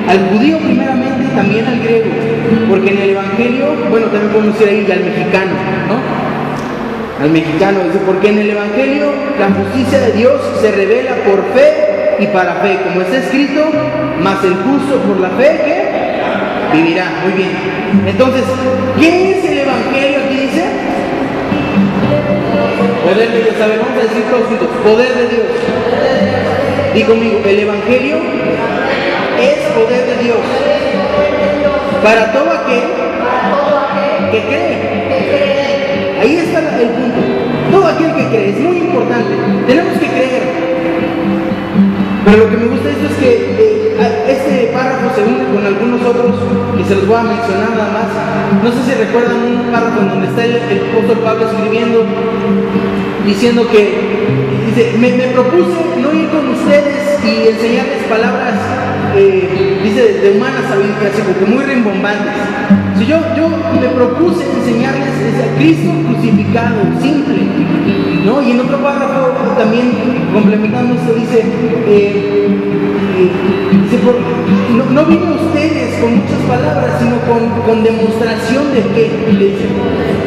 al judío primeramente y también al griego, porque en el Evangelio, bueno, también podemos decir ahí al mexicano, ¿no? Al mexicano, dice, porque en el Evangelio la justicia de Dios se revela por fe y para fe, como está escrito, mas el justo por la fe, ¿qué? Vivirá. Muy bien. Entonces, ¿qué es el Evangelio? Aquí dice poder de Dios. A ver, vamos a decir todos juntos, poder de Dios. Di conmigo, el Evangelio es poder de Dios para todo aquel que cree. Ahí está el punto. Todo aquel que cree, es muy importante. Tenemos que creer. Pero lo que me gusta de esto es que este párrafo se une con algunos otros que se los voy a mencionar nada más. No sé si recuerdan un párrafo en donde está el apóstol Pablo escribiendo, diciendo que dice, me propuse no ir con ustedes y enseñarles palabras, dice, de humana sabiduría, así como muy rimbombantes. Si yo me propuse enseñarles a Cristo crucificado, simple, ¿no? Y en otro párrafo también, complementando esto, dice, no vino a ustedes con muchas palabras, sino con demostración de qué,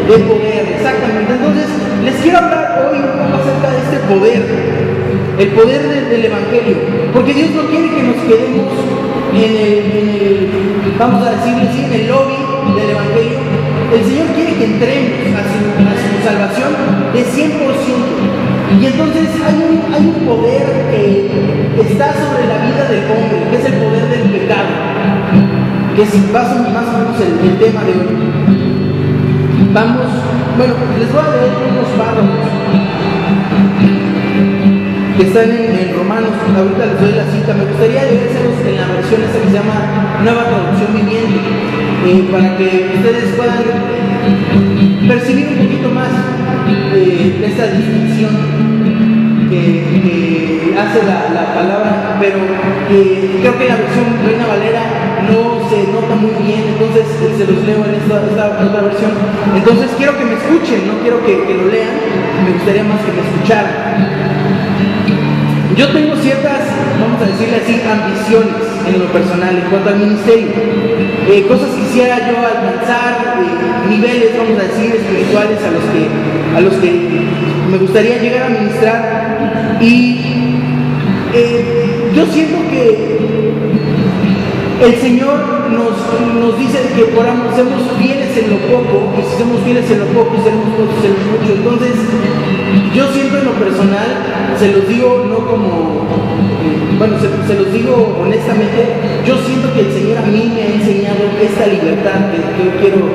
de poder, exactamente. Entonces, les quiero hablar hoy un poco acerca de este poder, el poder del Evangelio, porque Dios no quiere que nos quedemos en el vamos a decirle así, en el lobby del Evangelio. El Señor quiere que entremos a su salvación de 100%. Y entonces hay un poder que está sobre la vida del hombre, que es el poder del pecado, que es más o menos el tema de hoy. Vamos, bueno, les voy a leer unos párrafos que están en Romanos. Ahorita les doy la cita. Me gustaría leérselos en la versión esta que se llama Nueva Traducción Viviente, para que ustedes puedan percibir un poquito más esta distinción que hace la palabra, pero creo que la versión Reina Valera no se nota muy bien, entonces se los leo en esta otra versión. Entonces quiero que me escuchen, no quiero que lo lean, me gustaría más que me escucharan. Yo tengo ciertas, vamos a decirle así, ambiciones en lo personal en cuanto al ministerio. Cosas quisiera yo alcanzar, niveles, vamos a decir, espirituales a los que me gustaría llegar a ministrar. Y yo siento que el Señor nos dice que seamos fieles en lo poco, y si somos fieles en lo poco, seremos nosotros en lo mucho. Entonces, yo siento en lo personal, se los digo no como, bueno, se los digo honestamente, yo siento que el Señor a mí me ha enseñado esta libertad que yo quiero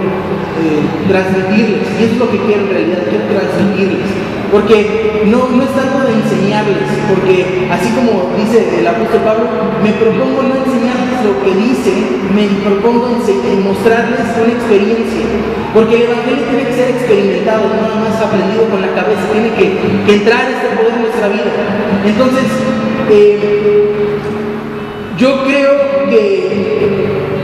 transmitirles, y es lo que quiero en realidad, quiero transmitirles. Porque no es tanto de enseñarles, porque así como dice el apóstol Pablo, me propongo no enseñarles lo que dice, me propongo mostrarles una experiencia, porque el Evangelio tiene que ser experimentado, no nada más aprendido con la cabeza, tiene que entrar este poder en nuestra vida. Entonces, yo creo que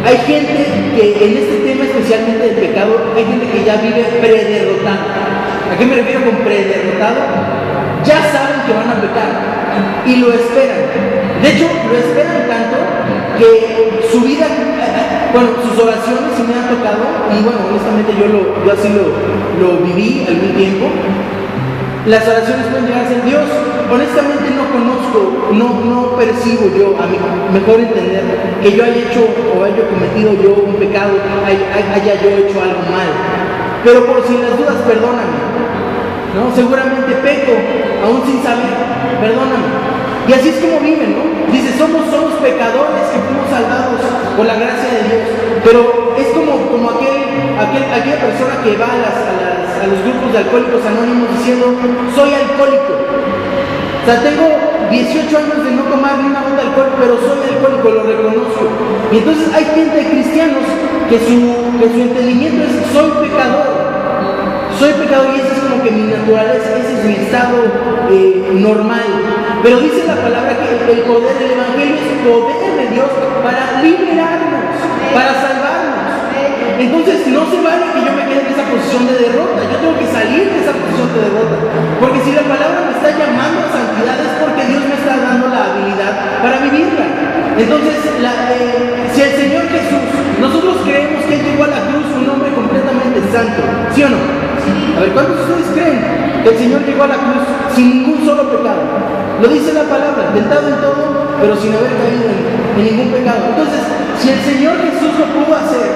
hay gente que en este tema especialmente del pecado, hay gente que ya vive prederrotada. ¿A qué me refiero con prederrotado? Ya saben que van a pecar y lo esperan. De hecho, lo esperan tanto que su vida, bueno, sus oraciones se me han tocado, y bueno, honestamente yo así lo viví algún tiempo. Las oraciones pueden llegar a ser: Dios, honestamente no conozco, no percibo yo, a mi mejor entender, que yo haya hecho o haya cometido yo un pecado, haya yo hecho algo mal. Pero por si las dudas, perdóname, ¿no? Seguramente peco, aún sin saber, perdóname. Y así es como viven, ¿no? Dice, somos pecadores que fuimos salvados por la gracia de Dios. Pero es como aquella persona que va a los grupos de alcohólicos anónimos diciendo, soy alcohólico. O sea, tengo 18 años de no tomar ni una gota de alcohol, pero soy alcohólico, lo reconozco. Y entonces hay gente de cristianos que su entendimiento es: soy pecador, y esa es como que mi naturaleza, ese es mi estado normal. Pero dice la palabra que el poder del Evangelio es poder de Dios para liberarnos, para salvarnos. Entonces no se vale que yo me quede en esa posición de derrota, yo tengo que salir de esa posición de derrota. Porque si la palabra me está llamando a santidad, es porque Dios me está dando la habilidad para vivirla. Entonces si el Señor Jesús, nosotros creemos que Él llegó a la cruz un hombre completamente santo, ¿sí o no? A ver, ¿cuántos de ustedes creen que el Señor llegó a la cruz sin ningún solo pecado? Lo dice la palabra, tentado en todo, pero sin haber caído en ningún pecado. Entonces, si el Señor Jesús lo pudo hacer,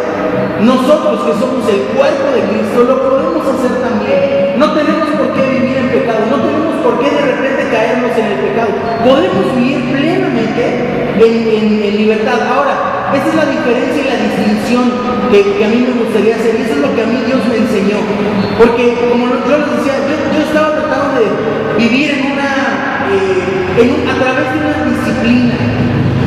nosotros que somos el cuerpo de Cristo lo podemos hacer también. No tenemos por qué vivir en pecado, no tenemos por qué de repente caernos en el pecado. Podemos vivir plenamente en libertad. Ahora, esa es la diferencia y la distinción que a mí me gustaría hacer, y eso es lo que a mí Dios me enseñó. Porque, como yo les decía, yo estaba tratando de vivir a través de una disciplina,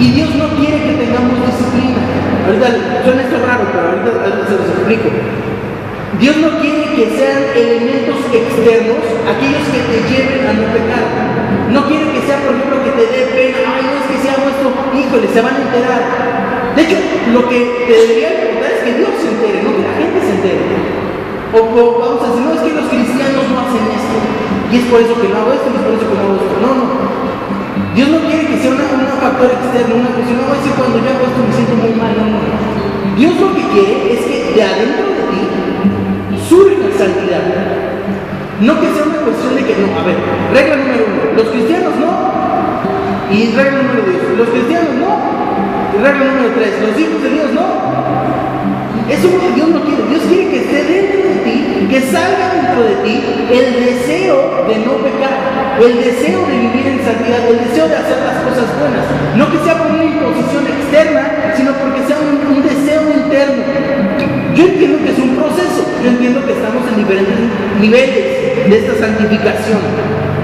y Dios no quiere que tengamos disciplina. Ahorita suena esto raro, pero ahorita se los explico. Dios no quiere que sean elementos externos aquellos que te lleven a no pecar. No quiere que sea, por ejemplo, que te dé pena. Ay, no es que sea esto, híjole, se van a enterar. De hecho, lo que te debería importar es que Dios se entere, no que la gente se entere. O vamos a decir, no, es que los cristianos no hacen esto, y es por eso que no hago esto, y es por eso que no hago esto. No, no. Dios no quiere que sea un factor externo, una cuestión. No voy a decir, cuando yo hago esto me siento muy mal. No, no. Dios lo que quiere es que de adentro de ti surja santidad. No que sea una cuestión de que no. A ver, regla número 1, los cristianos no. Y regla número 2, los cristianos no. Y regla número 3, los hijos de Dios no. Eso es lo que Dios no quiere. Dios quiere que esté dentro de ti, que salga dentro de ti el deseo de no pecar, el deseo de vivir en santidad, el deseo de hacer las cosas buenas. No que sea por una imposición externa, sino porque sea un deseo interno. Yo entiendo que es un proceso, yo entiendo que estamos en diferentes niveles de esta santificación.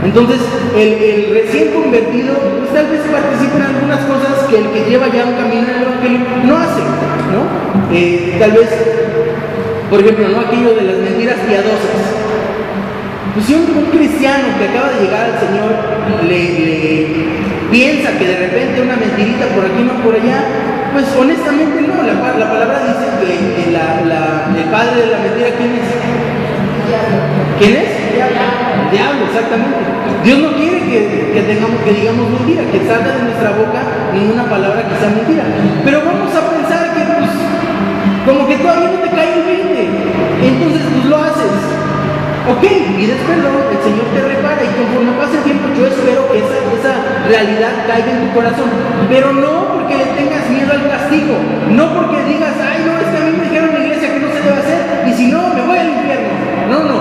Entonces, el recién convertido, pues tal vez participa en algunas cosas que el que lleva ya un camino en el Evangelio no hace, ¿no? Tal vez, por ejemplo, ¿no? Aquello de las mentiras piadosas. Pues si un cristiano que acaba de llegar al Señor le piensa que de repente una mentirita por aquí, no por allá, pues honestamente no. La palabra dice que el padre de la mentira, ¿quién es? ¿Quién es? El diablo, exactamente. Dios no quiere que digamos mentira, que salga de nuestra boca ninguna palabra que sea mentira. Pero vamos a pensar que pues, como que todavía no te cae el 20, entonces pues lo haces. Ok, y después el Señor te repara, y conforme pasa el tiempo yo espero que esa realidad caiga en tu corazón. Pero no porque le tengas miedo al castigo, no porque digas, ay no, es que a mí me dijeron en la iglesia que no se debe hacer, y si no, me voy al infierno. No, no.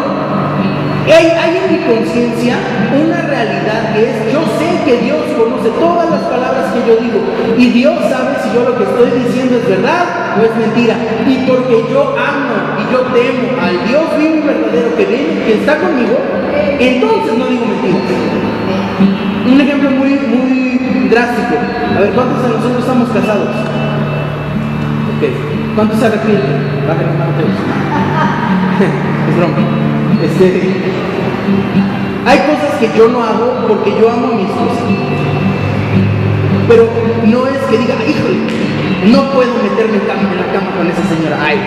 Hay en mi conciencia una realidad que es, yo sé que Dios conoce todas las palabras que yo digo, y Dios sabe si yo lo que estoy diciendo es verdad o es mentira. Y porque yo amo y yo temo al Dios vivo y verdadero que viene, que está conmigo, entonces no digo mentiras. Un ejemplo muy, muy drástico. A ver, ¿cuántos de nosotros estamos casados? Ok. ¿Cuántos se arrepienten? Bajen la mano todos. Es broma. Hay cosas que yo no hago porque yo amo a mi esposa. Pero no es que diga, híjole, no puedo meterme en la cama con esa señora. Ay,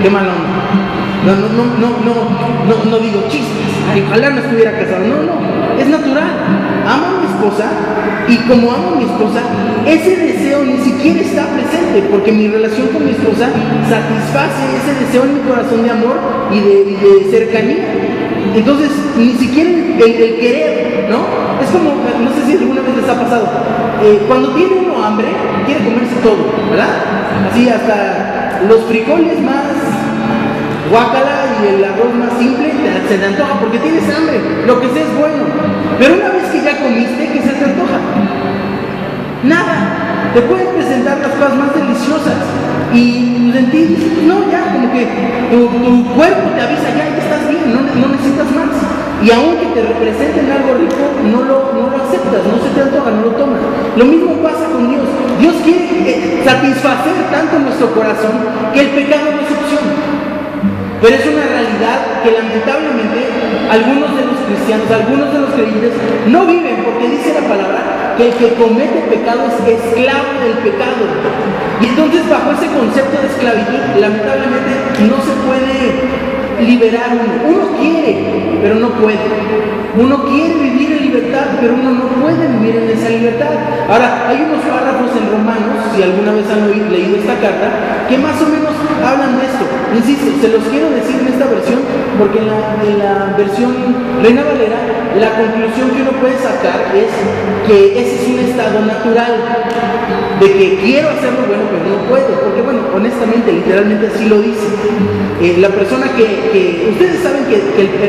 qué mala onda. No digo chistes. Ay, ojalá no estuviera casado. No, es natural. Amo a mi esposa, y como amo a mi esposa, ese deseo ni siquiera está presente, porque mi relación con mi esposa satisface ese deseo en mi corazón de amor y de cercanía. Entonces, ni siquiera el querer, ¿no? Es como, no sé si alguna vez les ha pasado, cuando tiene uno hambre, quiere comerse todo, ¿verdad? Así hasta los frijoles más guácala y el arroz más simple se te antoja porque tienes hambre, lo que sea es bueno. Pero una vez que ya comiste, ¿qué se te antoja? Nada. Te pueden presentar las cosas más deliciosas y en ti dices, no, ya, como que tu cuerpo te avisa, ya estás bien, no necesitas más. Y aunque te representen algo rico, no lo aceptas, no se te antoja, no lo tomas. Lo mismo pasa con Dios. Dios quiere satisfacer tanto nuestro corazón que el pecado no es opción. Pero es una realidad que lamentablemente algunos de los cristianos, algunos de los creyentes no viven, porque dice la palabra que el que comete pecado es esclavo del pecado. Y entonces bajo ese concepto de esclavitud, lamentablemente no se puede liberar uno. Uno quiere, pero no puede. Uno quiere vivir en libertad, pero uno no puede vivir en esa libertad. Ahora, hay unos párrafos en Romanos, si alguna vez han leído esta carta, que más o menos hablan de esto. Insisto, se los quiero decir en esta versión, porque en la versión Reina Valera, la conclusión que uno puede sacar es que ese es un estado natural, de que quiero hacer lo bueno, pero no puedo, porque bueno, honestamente, literalmente así lo dice. La persona que ustedes saben que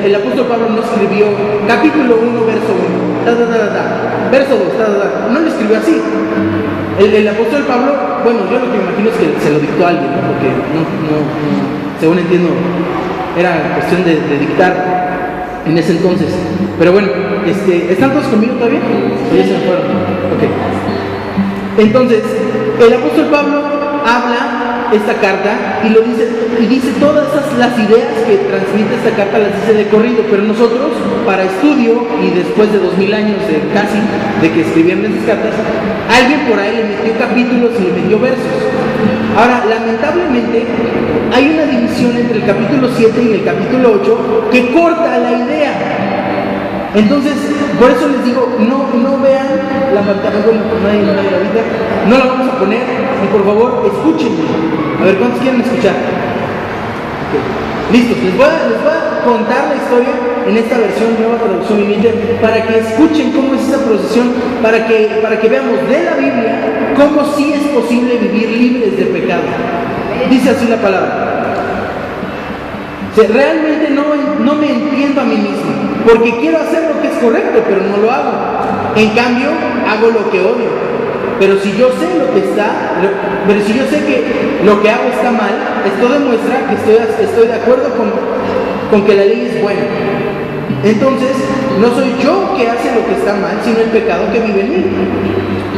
el apóstol Pablo no escribió capítulo 1, verso 1, verso 2, no lo escribió así. El apóstol Pablo, bueno, yo lo que me imagino es que se lo dictó a alguien, ¿no? Porque según entiendo, era cuestión de dictar en ese entonces. Pero bueno, ¿están todos conmigo todavía? ¿O ya se me fueron? Ok. Entonces, el apóstol Pablo habla esta carta y lo dice, y dice todas las ideas que transmite esta carta, las dice de corrido, pero nosotros, para estudio y después de 2000 años casi de que escribieron esas cartas, alguien por ahí le metió capítulos y le metió versos. Ahora, lamentablemente, hay una división entre el capítulo 7 y el capítulo 8 que corta la idea. Entonces, por eso les digo, no vean la pantalla, bueno, no la vamos a poner, y por favor, escúchenme. A ver, ¿cuántos quieren escuchar? Okay. Listos, les voy a contar la historia en esta versión, nueva traducción viviente, para que escuchen cómo es esa procesión, para que veamos de la Biblia cómo sí es posible vivir libres de pecado. Dice así la palabra. Realmente no me entiendo a mí mismo, porque quiero hacer lo que es correcto, pero no lo hago. En cambio, hago lo que odio. Pero si yo sé que lo que hago está mal, esto demuestra que estoy de acuerdo con que la ley es buena. Entonces, no soy yo que hace lo que está mal, sino el pecado que vive en mí.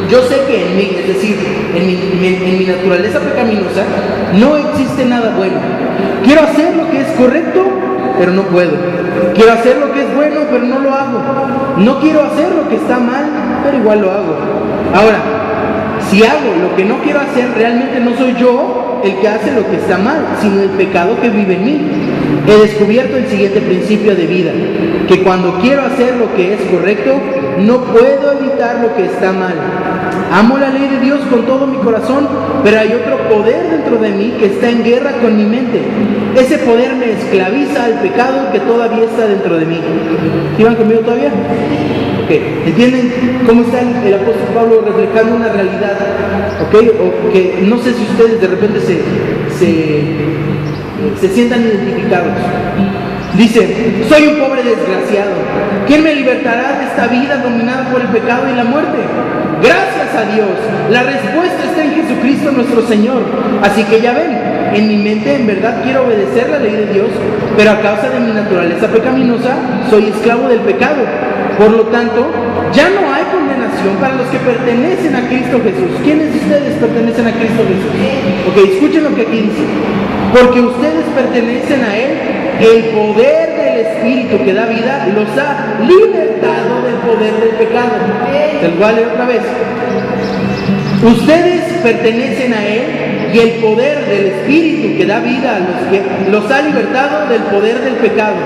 Yo sé que en mí, es decir, en mi naturaleza pecaminosa, no existe nada bueno. Quiero hacer lo que es correcto, pero no puedo. Quiero hacer lo que es bueno, pero no lo hago. No quiero hacer lo que está mal, pero igual lo hago. Ahora, si hago lo que no quiero hacer, realmente no soy yo el que hace lo que está mal, sino el pecado que vive en mí. He descubierto el siguiente principio de vida, que cuando quiero hacer lo que es correcto, no puedo evitar lo que está mal. Amo la ley de Dios con todo mi corazón, pero hay otro poder dentro de mí que está en guerra con mi mente. Ese poder me esclaviza al pecado que todavía está dentro de mí. ¿Sí van conmigo todavía? Ok, ¿entienden cómo está el apóstol Pablo reflejando una realidad? Ok, o que no sé si ustedes de repente se sientan identificados. Dice, soy un pobre desgraciado. ¿Quién me libertará de esta vida dominada por el pecado y la muerte? Gracias a Dios. La respuesta está en Jesucristo nuestro Señor. Así que ya ven, en mi mente en verdad quiero obedecer la ley de Dios, pero a causa de mi naturaleza pecaminosa soy esclavo del pecado. Por lo tanto, ya no hay condenación para los que pertenecen a Cristo Jesús. ¿Quiénes de ustedes pertenecen a Cristo Jesús? Ok, escuchen lo que aquí dice. Porque ustedes pertenecen a Él, el poder del Espíritu que da vida los ha libertado del poder del pecado. Se lo voy a leer otra vez. Ustedes pertenecen a Él y el poder del Espíritu que da vida a los que los ha libertado del poder del pecado.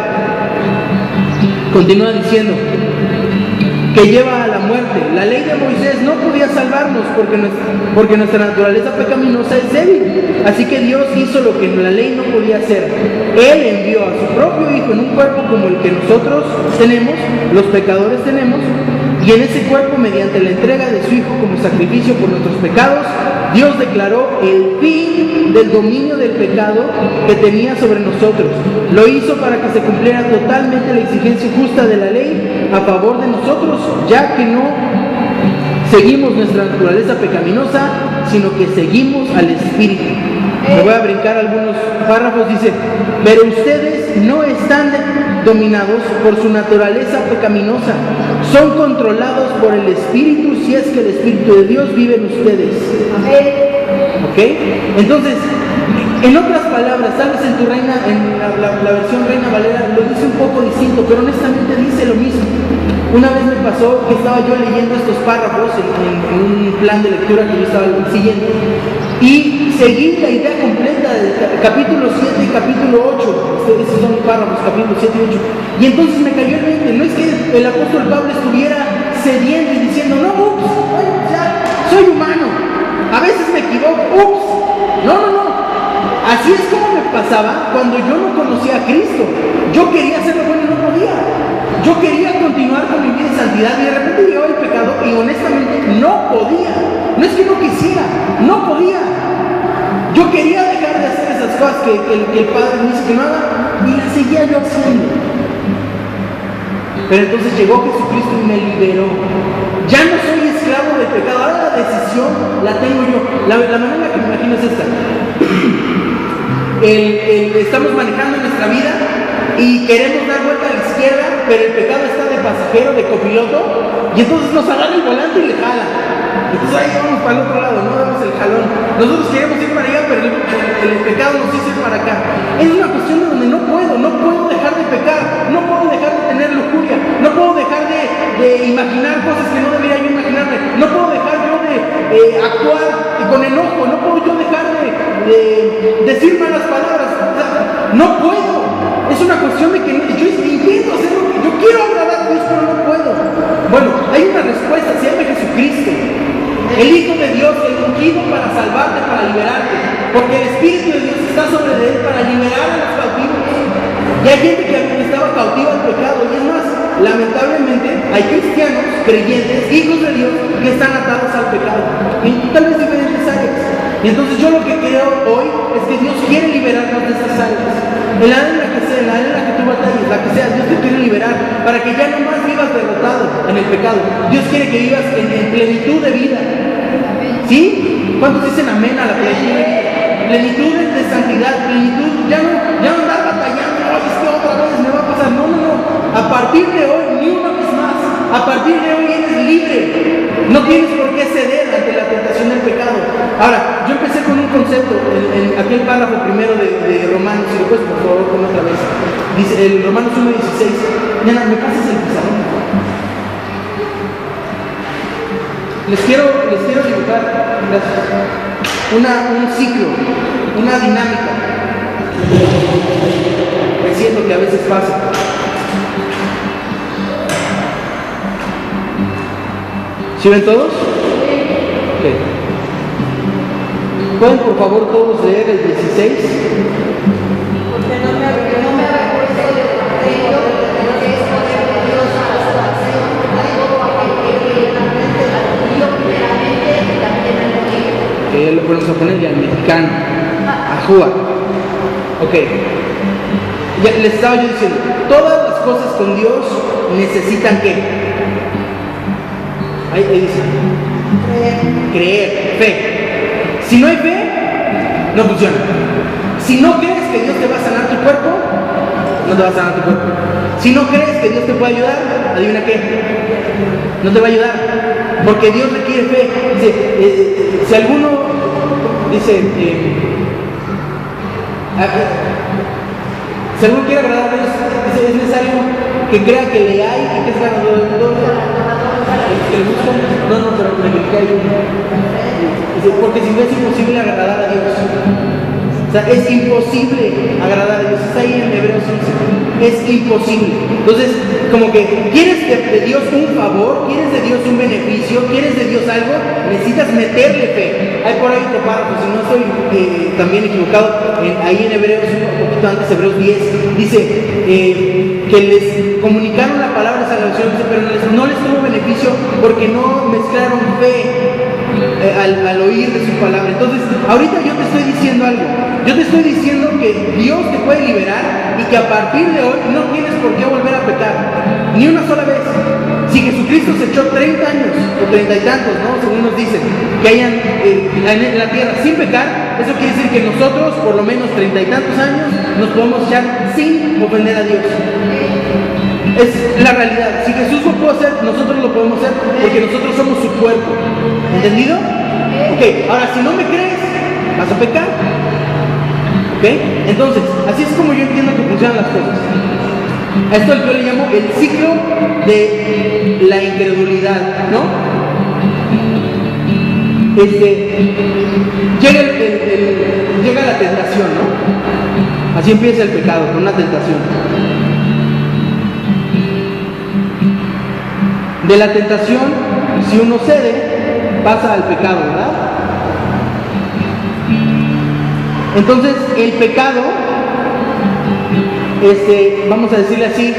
Continúa diciendo que lleva a la muerte. La ley de Moisés no podía salvarnos porque nuestra naturaleza pecaminosa es débil. Así que Dios hizo lo que la ley no podía hacer. Él envió a su propio Hijo en un cuerpo como el que nosotros tenemos, los pecadores tenemos, y en ese cuerpo, mediante la entrega de su Hijo como sacrificio por nuestros pecados, Dios declaró el fin del dominio del pecado que tenía sobre nosotros. Lo hizo para que se cumpliera totalmente la exigencia justa de la ley a favor de nosotros, ya que no seguimos nuestra naturaleza pecaminosa, sino que seguimos al Espíritu. Me voy a brincar algunos párrafos. Dice, pero ustedes no están dominados por su naturaleza pecaminosa, son controlados por el Espíritu, si es que el Espíritu de Dios vive en ustedes. ¿Ok? Entonces, en otras palabras, tal vez en la versión Reina Valera lo dice un poco distinto, pero honestamente dice lo mismo. Una vez me pasó que estaba yo leyendo estos párrafos en un plan de lectura que yo estaba siguiendo, y seguí la idea completa del capítulo 7 y capítulo 8. Esos son párrafos, capítulos 7 y 8. Y entonces me cayó el 20. No es que el apóstol Pablo estuviera cediendo y diciendo, no, ups, ya, soy humano, a veces me equivoco, ups, no. Así es como me pasaba cuando yo no conocía a Cristo. Yo quería hacer lo bueno y no podía. Yo quería continuar con mi vida en santidad y de repente llegaba el pecado y honestamente no podía. No es que no quisiera, no podía. Yo quería dejar de hacer esas cosas que el Padre me dice que no haga y las seguía yo haciendo. Pero entonces llegó Jesucristo y me liberó. Ya no soy esclavo del pecado, ahora la decisión la tengo yo. La manera en la que me imagino es esta. Estamos manejando nuestra vida y queremos dar vuelta a la izquierda, pero el pecado está de pasajero, de copiloto, y entonces nos agarra el volante y le jala. Entonces ahí vamos para el otro lado, no damos el jalón. Nosotros queremos ir para allá, pero el pecado nos dice ir para acá. Es una cuestión de donde no puedo dejar de pecar, no puedo dejar de tener lujuria, no puedo dejar de imaginar cosas que no debería yo imaginarme, no puedo dejar yo de actuar con enojo, no puedo yo dejar de decir malas palabras, no puedo. Es una cuestión de que yo intento hacer lo que yo quiero agradar a Dios, pero no puedo. Bueno, hay una respuesta, se llama Jesucristo, el Hijo de Dios, el ungido para salvarte, para liberarte, porque el Espíritu de Dios está sobre él para liberar a los cautivos. Y hay gente que estaba cautiva al pecado, y es más, lamentablemente hay cristianos, creyentes, hijos de Dios, que están atados al pecado, en tal vez diferentes áreas. Y entonces yo lo que creo hoy es que Dios quiere liberarnos de esas áreas. En la área en la que sea, en la área en la que tú batalles, la que sea, Dios te quiere liberar para que ya no más vivas derrotado en el pecado. Dios quiere que vivas en plenitud de vida. ¿Sí? ¿Cuántos dicen amén a la plenitud de vida? Plenitud de santidad, plenitud, ya no andar batallando, ay, es que otra vez me va a pasar. No. A partir de hoy, ni una vez más. A partir de hoy eres libre. No tienes por qué ceder ante la tentación del pecado. Ahora, yo empecé con un concepto en aquel párrafo primero de Romanos, si lo puedes por favor poner otra vez. Dice el Romanos 1:16. Nena, ¿me pasas el pizarrón? Les quiero dibujar, gracias, un ciclo, una dinámica. Siento que a veces pasa. ¿Sí ven todos? Okay. ¿Pueden por favor todos leer el 16? Porque no me avergüenzo del evangelio, porque es poder de Dios a la salvación a todo aquel que cree, tanto al judío primeramente y también al griego. Que lo ponemos a poner ya al mexicano, a Juan. Ok. Ya les estaba yo diciendo, todas las cosas con Dios necesitan ¿qué? Ahí dice, creer, fe. Si no hay fe, no funciona. Si no crees que Dios te va a sanar tu cuerpo, no te va a sanar tu cuerpo. Si no crees que Dios te puede ayudar, adivina qué, no te va a ayudar, porque Dios requiere fe. Dice, si alguno dice, si alguno quiere agradar a Dios, es necesario que crea que le hay y que es ganador del mundo. Que le gusta, no, pero me explica hay uno. Dice, porque si no es imposible agradar a Dios. O sea, es imposible agradar a Dios. Está ahí en Hebreos 11. Es imposible. Entonces, como que quieres de Dios un favor, quieres de Dios un beneficio, quieres de Dios algo, necesitas meterle fe. Hay por ahí otro párrafo, si no estoy también equivocado, ahí en Hebreos, un poquito antes, Hebreos 10, dice que les comunicaron la palabra de salvación, pero no les tuvo beneficio porque no mezclaron fe al oír de su palabra. Entonces, ahorita yo te estoy diciendo algo. Yo te estoy diciendo que Dios te puede liberar y que a partir de hoy no tienes por qué volver a pecar, ni una sola vez. Si Jesucristo se echó 30 años, o 30 y tantos, ¿no? Según nos dicen, que hayan en la tierra sin pecar, eso quiere decir que nosotros, por lo menos 30 y tantos años, nos podemos echar sin ofender a Dios. Es la realidad. Si Jesús lo puede hacer, nosotros lo podemos hacer porque nosotros somos su cuerpo. ¿Entendido? Ok, ahora si no me crees, vas a pecar. ¿Ok? Entonces, así es como yo entiendo que funcionan las cosas. A esto yo le llamo el ciclo de la incredulidad, ¿no? Llega la tentación, ¿no? Así empieza el pecado, con una tentación. De la tentación, si uno cede, pasa al pecado, ¿verdad? Entonces, el pecado, vamos a decirle así,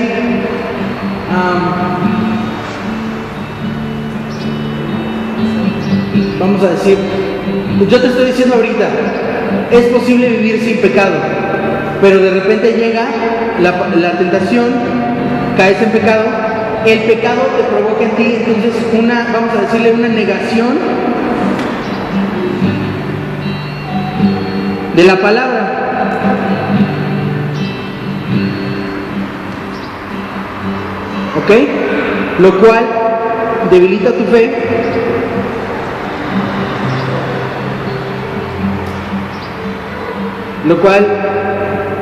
vamos a decir, yo te estoy diciendo ahorita, es posible vivir sin pecado, pero de repente llega la tentación, caes en pecado, el pecado te provoca en ti, entonces vamos a decirle una negación de la palabra. ¿Ok? Lo cual debilita tu fe. Lo cual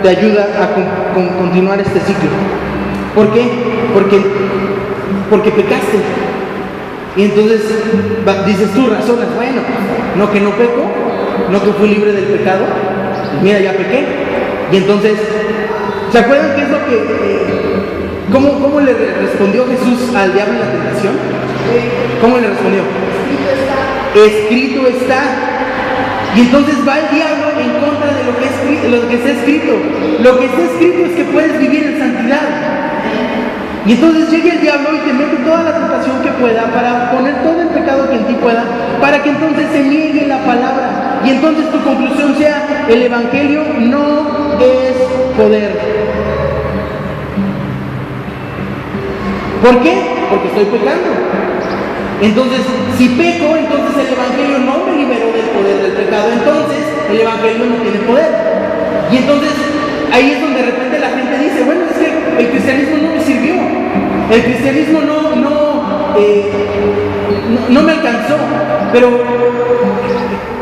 te ayuda a continuar este ciclo. ¿Por qué? Porque pecaste. Y entonces dices tú, razonas, bueno, no que no peco, no que fui libre del pecado, pues mira, ya pequé. Y entonces, ¿se acuerdan qué es lo que... ¿Cómo le respondió Jesús al diablo en la tentación? ¿Cómo le respondió? Escrito está. Y entonces va el diablo en contra de lo que está escrito. Lo que está escrito es que puedes vivir en santidad. Y entonces llega el diablo y te mete toda la tentación que pueda para poner todo el pecado que en ti pueda, para que entonces se niegue la palabra. Y entonces tu conclusión sea, el evangelio no es poder. ¿Por qué? Porque estoy pecando. Entonces, si peco, entonces el evangelio no me liberó del poder del pecado. Entonces, el evangelio no tiene poder. Y entonces, ahí es donde de repente la gente dice, bueno, es que el cristianismo no me sirvió. El cristianismo no me alcanzó. Pero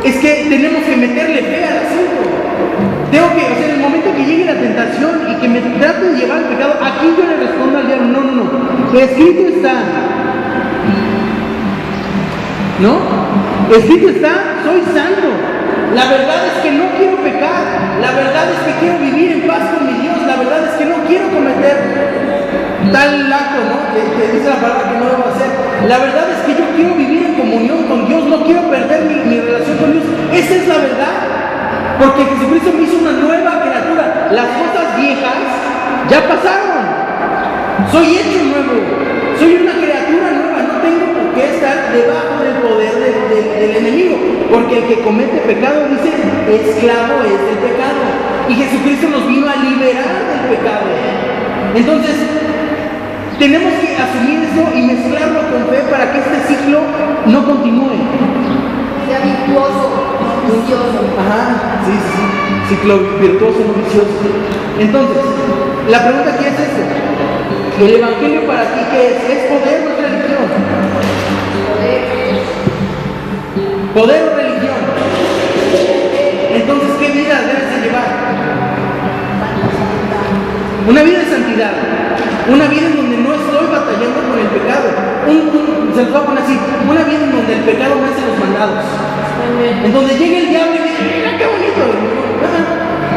es que tenemos que meterle fe al asunto. En el momento que llegue la tentación y que me trate de llevar al pecado, aquí yo le respondo al diablo, no. Escrito está. ¿No? Escrito está, soy santo. La verdad es que no quiero pecar. La verdad es que quiero vivir en paz con mi Dios. La verdad es que no quiero cometer tal acto, ¿no? Que dice la palabra que no debo hacer. La verdad es que yo quiero vivir en comunión con Dios. No quiero perder mi relación con Dios. Esa es la verdad. Porque Jesucristo me hizo una nueva criatura. Las cosas viejas ya pasaron. Soy hecho nuevo. Soy una criatura nueva. No tengo por qué estar debajo del poder del enemigo. Porque el que comete pecado, dice, esclavo es del pecado. Y Jesucristo nos vino a liberar del pecado. Entonces, tenemos que asumir eso y mezclarlo con fe para que este ciclo no continúe. Sea virtuoso, no vicioso. Ajá, sí. Ciclo virtuoso, no vicioso. Entonces, la pregunta aquí es esta. ¿El evangelio para ti qué es? ¿Es poder o es religión? ¿Poder o religión? Entonces, ¿qué vida debes de llevar? Una vida de santidad. Una vida en donde no estoy batallando con el pecado. Se los voy a poner así. Una vida en donde el pecado me hace los mandados. En donde llega el diablo y dice, mira qué bonito.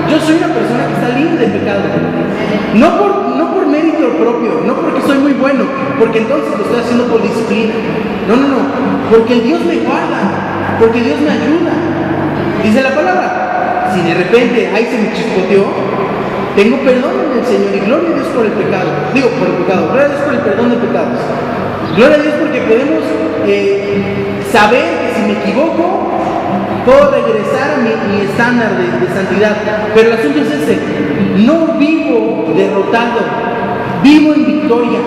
Yo soy una persona que está libre de pecado. No por mérito propio, no porque soy muy bueno, porque entonces lo estoy haciendo por disciplina. No. Porque el Dios me guarda, porque Dios me ayuda. Dice la palabra. Si de repente ahí se me chispoteó, tengo perdón en el Señor y gloria a Dios por el pecado. Digo, por el pecado. Gloria a Dios por el perdón de pecados. Gloria a Dios porque podemos saber que si me equivoco, puedo regresar a mi estándar de santidad. Pero el asunto es ese. No vivo derrotado. Vivo en victoria.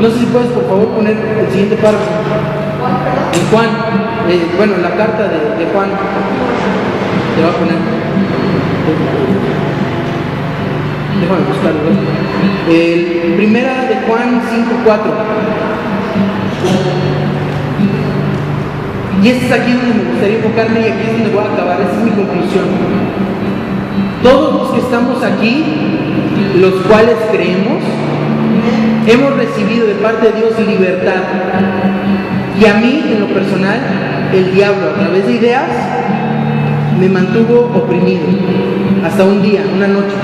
No sé si puedes, por favor, poner el siguiente párrafo. En Juan. En la carta de Juan. Te va a poner. Déjame buscarlo. Primera de Juan 5:4. Y este es aquí donde me gustaría enfocarme y aquí es donde voy a acabar. Esa es mi conclusión. Todos los que estamos aquí, los cuales creemos, hemos recibido de parte de Dios libertad. Y a mí, en lo personal, el diablo, a través de ideas, me mantuvo oprimido. Hasta un día, una noche.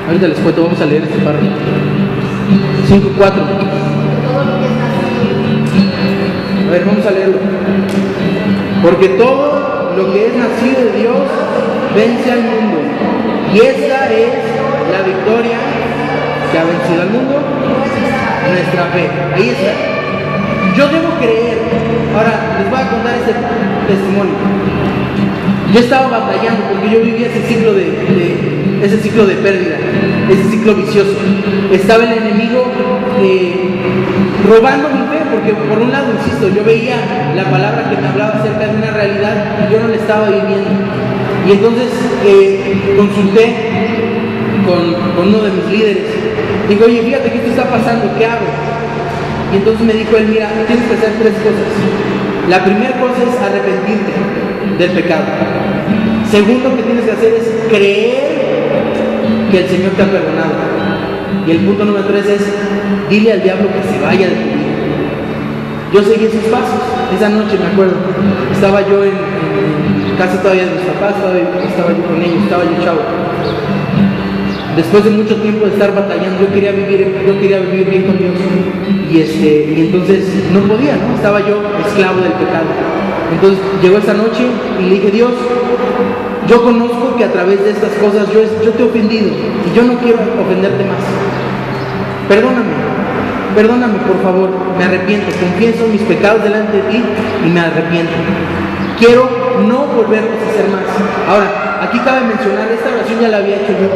Ahorita les cuento, vamos a leer este párrafo. 5:4. Todo lo que es nacido A ver, vamos a leerlo. Porque todo lo que es nacido de Dios vence al mundo. Y esta es la victoria que ha vencido al mundo, nuestra fe. Ahí está. Yo debo creer. Ahora les voy a contar este testimonio. Yo estaba batallando porque yo vivía ese ciclo de pérdida, ese ciclo vicioso. Estaba el enemigo robando mi fe, porque por un lado, insisto, yo veía la palabra que me hablaba acerca de una realidad y yo no la estaba viviendo. Y entonces consulté con uno de mis líderes. Digo, oye, fíjate que esto está pasando, ¿qué hago? Y entonces me dijo él, mira, tienes que hacer 3 cosas. La primera cosa es arrepentirte del pecado. Segundo que tienes que hacer es creer que el Señor te ha perdonado. Y el punto número 3 es, dile al diablo que se vaya de tu vida. Yo seguí sus pasos. Esa noche me acuerdo, estaba yo en casa todavía de mis papás, estaba yo con ellos, estaba yo chavo. Después de mucho tiempo de estar batallando, yo quería vivir bien con Dios. Y entonces no podía, ¿no? Estaba yo esclavo del pecado. Entonces llegó esa noche y le dije, Dios, yo conozco que a través de estas cosas yo te he ofendido y yo no quiero ofenderte más. Perdóname por favor, me arrepiento, confieso mis pecados delante de ti y me arrepiento. Quiero no volverlos a hacer más. Ahora, aquí cabe mencionar, esta oración ya la había hecho yo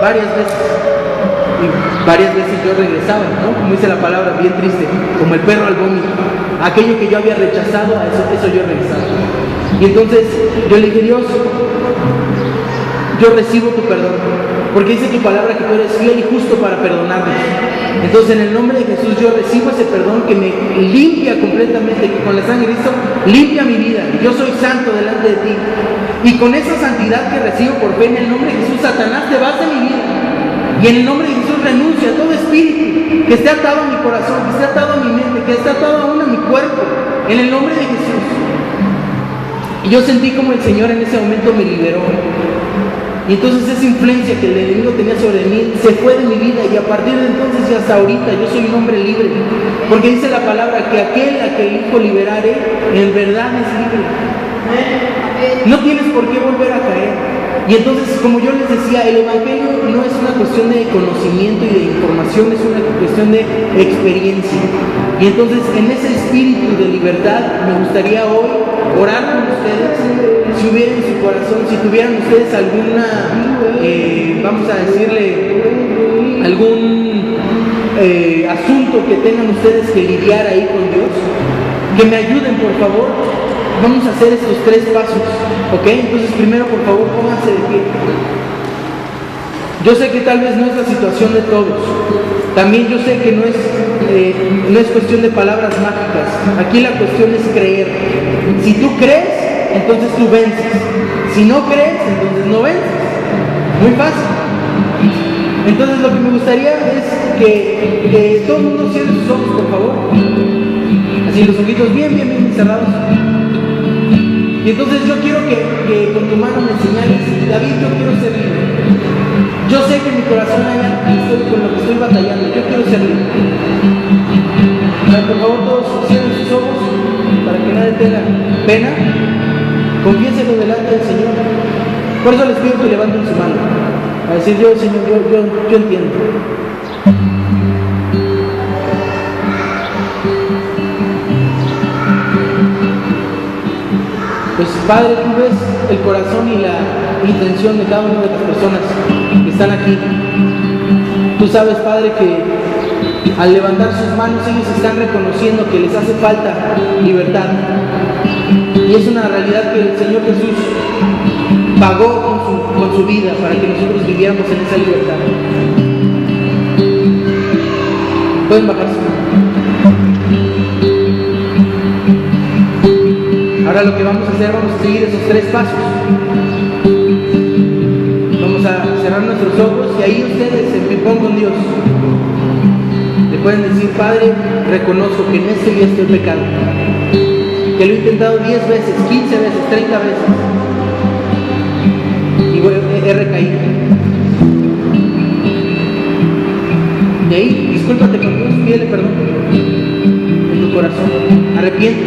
varias veces. Y varias veces yo regresaba, ¿no? Como dice la palabra, bien triste, como el perro al vómito. Aquello que yo había rechazado, a eso yo regresaba. Y entonces yo le dije, Dios, yo recibo tu perdón, porque dice tu palabra que tú eres fiel y justo para perdonarnos. Entonces en el nombre de Jesús yo recibo ese perdón que me limpia completamente, que con la sangre de Cristo limpia mi vida. Yo soy santo delante de ti. Y con esa santidad que recibo por fe en el nombre de Jesús, Satanás, te vas de mi vida. Y en el nombre de Jesús renuncia a todo espíritu que esté atado a mi corazón, que esté atado a mi mente, que esté atado aún a mi cuerpo. En el nombre de Jesús. Y yo sentí como el Señor en ese momento me liberó. Y entonces esa influencia que el enemigo tenía sobre mí se fue de mi vida, y a partir de entonces y hasta ahorita yo soy un hombre libre. Porque dice la palabra que aquel a que el Hijo liberare, en verdad es libre. No tienes por qué volver a caer. Y entonces, como yo les decía, el Evangelio no es una cuestión de conocimiento y de información, es una cuestión de experiencia. Y entonces, en ese espíritu de libertad, me gustaría hoy orar con ustedes. Si hubiera en su corazón, si tuvieran ustedes alguna, vamos a decirle, algún asunto que tengan ustedes que lidiar ahí con Dios, que me ayuden, por favor. Vamos a hacer estos 3 pasos, ¿ok? Entonces primero, por favor, pónganse de pie. Yo sé que tal vez no es la situación de todos. También yo sé que no es cuestión de palabras mágicas. Aquí la cuestión es creer. Si tú crees, entonces tú vences. Si no crees, entonces no vences. Muy fácil. Entonces lo que me gustaría es que todo el mundo cierre sus ojos, por favor. Así los ojitos bien cerrados. Y entonces yo quiero que con tu mano me señales, David, yo quiero ser libre. Yo sé que en mi corazón hay algo con lo que estoy batallando, yo quiero ser libre. Por favor, todos cierren sus ojos para que nadie tenga pena. Confiéselo delante del Señor. Por eso les pido que levanten su mano. A decir, yo, Señor, yo entiendo. Pues Padre, tú ves el corazón y la intención de cada una de las personas que están aquí. Tú sabes, Padre, que al levantar sus manos ellos están reconociendo que les hace falta libertad. Y es una realidad que el Señor Jesús pagó con su vida para que nosotros viviéramos en esa libertad. Pueden bajar su mano. Ahora lo que vamos a hacer, vamos a seguir esos 3 pasos. Vamos a cerrar nuestros ojos y ahí ustedes se pipón con Dios. Le pueden decir, Padre, reconozco que en esto y esto he pecado. Que lo he intentado 10 veces, 15 veces, 30 veces. Y he recaído. Y ahí, discúlpate con Dios, pídele perdón en tu corazón. corazón. Arrepiéntete.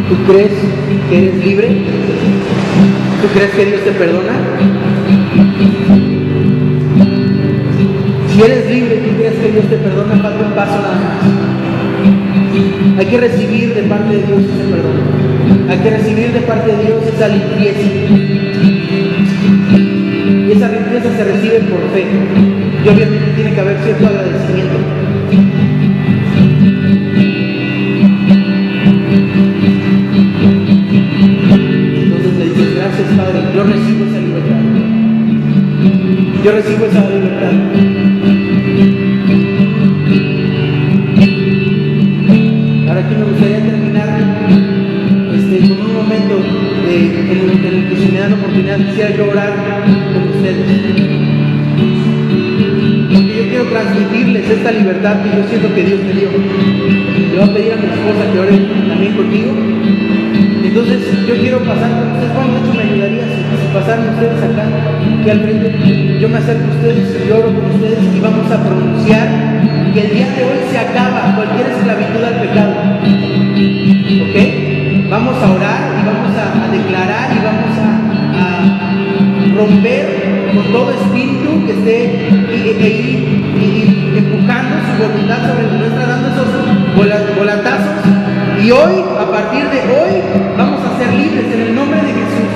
¿Tú crees que eres libre? ¿Tú crees que Dios te perdona? Si eres libre y crees que Dios te perdona, falta un paso nada más. Hay que recibir de parte de Dios ese perdón. Hay que recibir de parte de Dios esa limpieza. Y esa limpieza se recibe por fe. Y obviamente tiene que haber cierto agradecimiento. Entonces le dices, gracias Padre, yo recibo esa libertad. Yo recibo esa libertad. Ahora aquí me gustaría terminar con un momento en el que si me dan oportunidad quisiera yo orar con ustedes. Porque yo quiero transmitirles esta libertad que yo siento que Dios me dio. Le voy a pedir a mi esposa que ore también conmigo. Entonces yo quiero pasar con ustedes. Bueno, de hecho me ayudaría si pasaran ustedes acá, aquí al frente. Yo me acerco a ustedes, yo oro con ustedes y vamos a pronunciar que el día de hoy se acaba cualquier esclavitud al pecado. ¿Ok? Vamos a orar y vamos a declarar y vamos a romper con todo espíritu que esté empujando su voluntad sobre nuestra, dando esos volatazos. Y hoy, a partir de hoy, vamos a ser libres en el nombre de Jesús.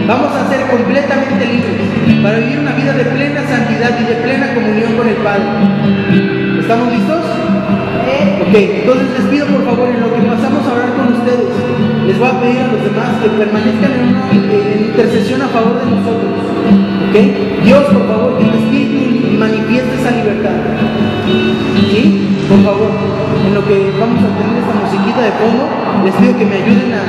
Vamos a ser completamente libres para vivir una vida de plena santidad y de plena comunión con el Padre. ¿Estamos listos? Ok, entonces les pido por favor, en lo que pasamos a orar con ustedes, les voy a pedir a los demás que permanezcan en intercesión a favor de nosotros. ¿Ok? Dios, por favor, que tu Espíritu manifieste esa libertad. ¿Sí? Por favor, en lo que vamos a tener esta musiquita de fondo, les pido que me ayuden a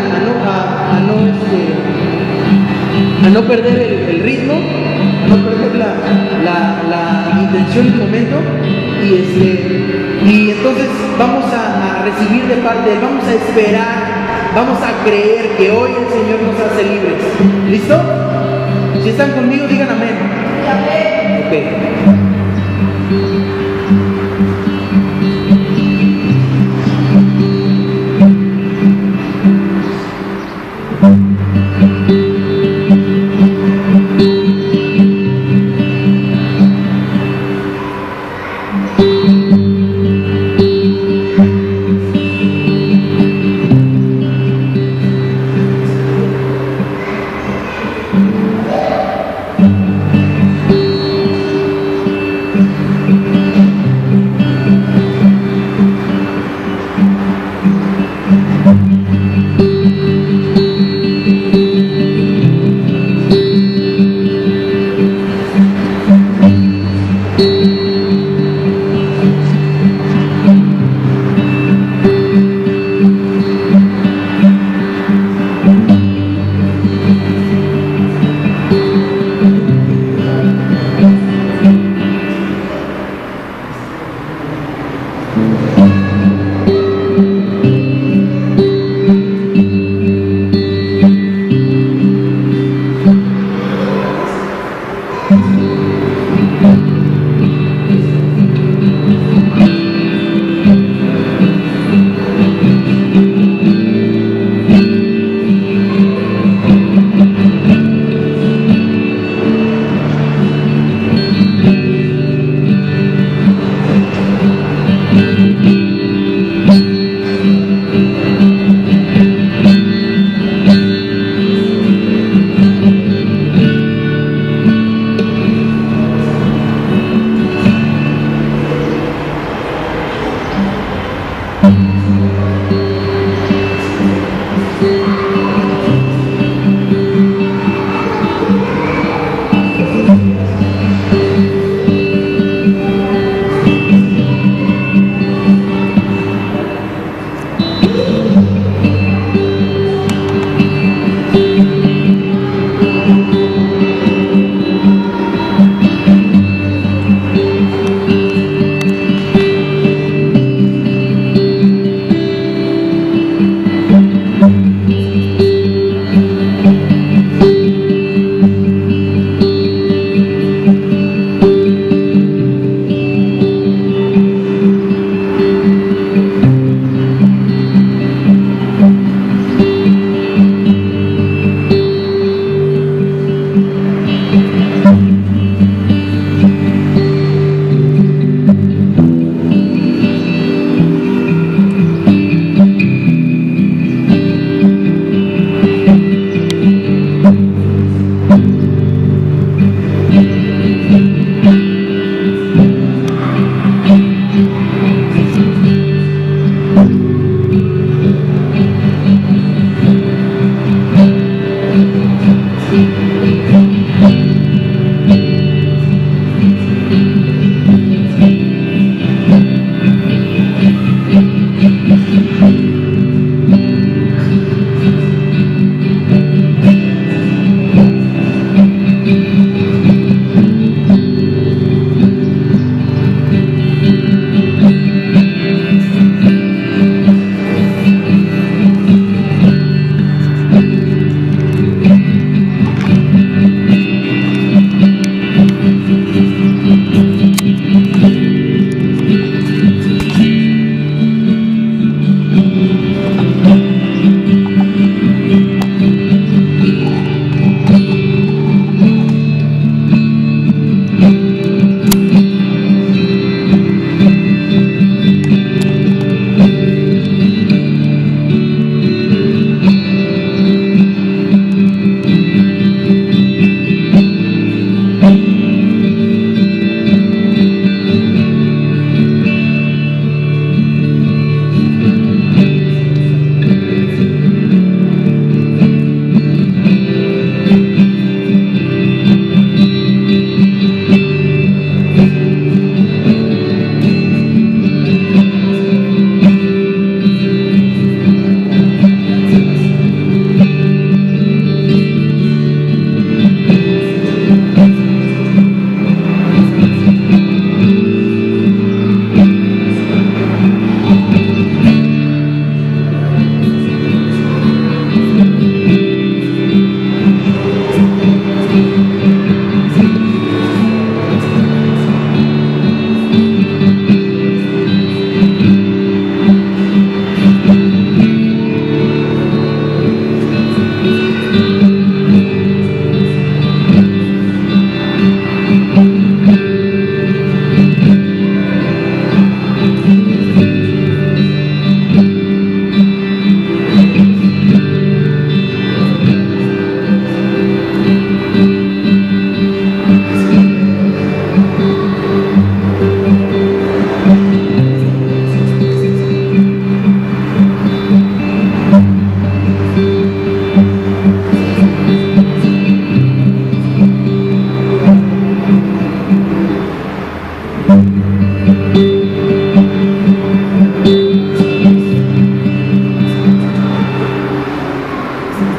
no perder el ritmo, a no perder la intención del momento. Y entonces vamos a recibir de parte de Él, vamos a esperar, vamos a creer que hoy el Señor nos hace libres. ¿Listo? Si están conmigo, digan amén. Amén. Ok.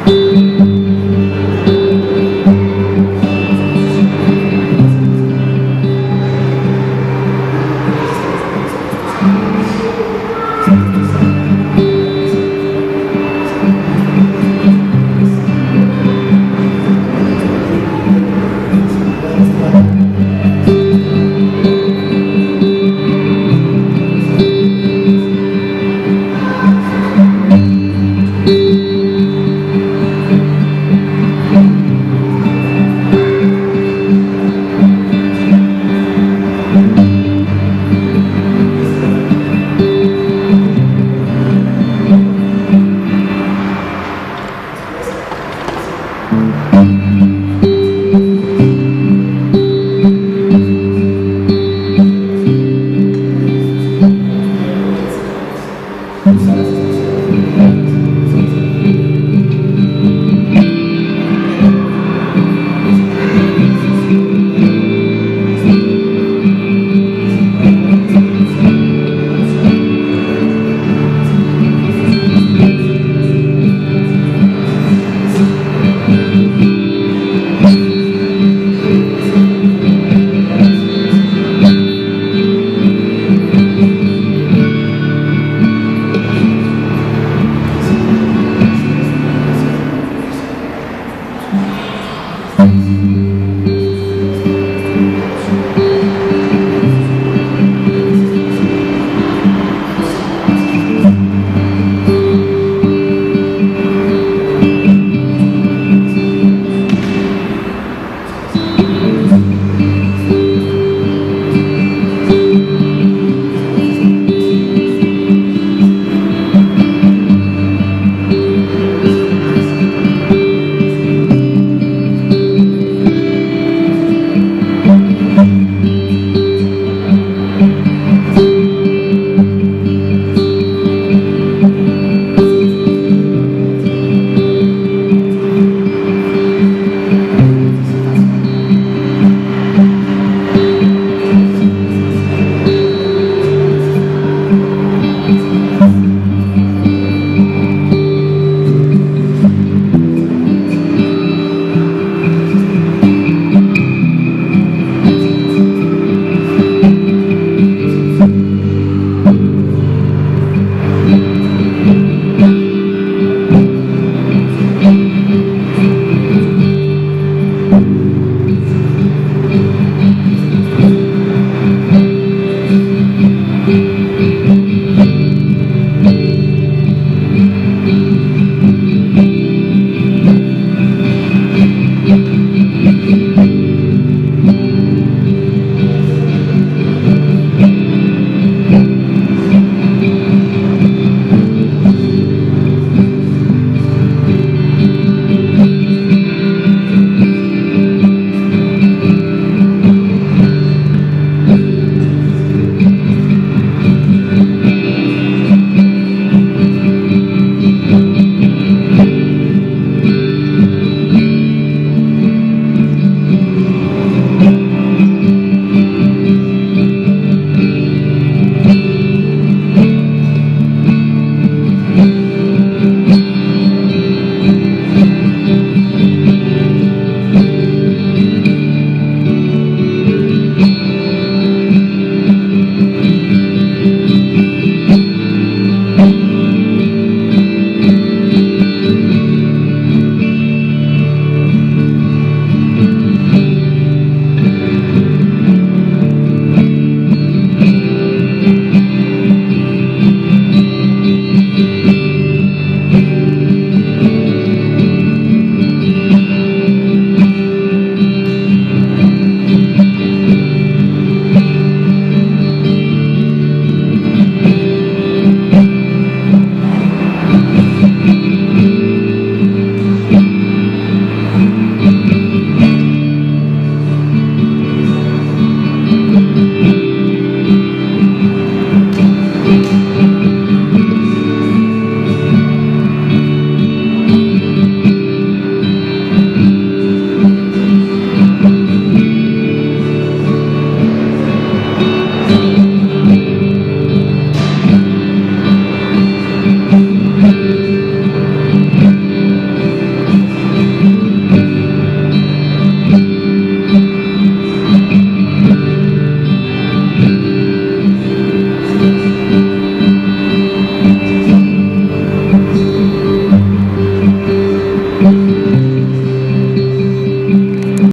Dios.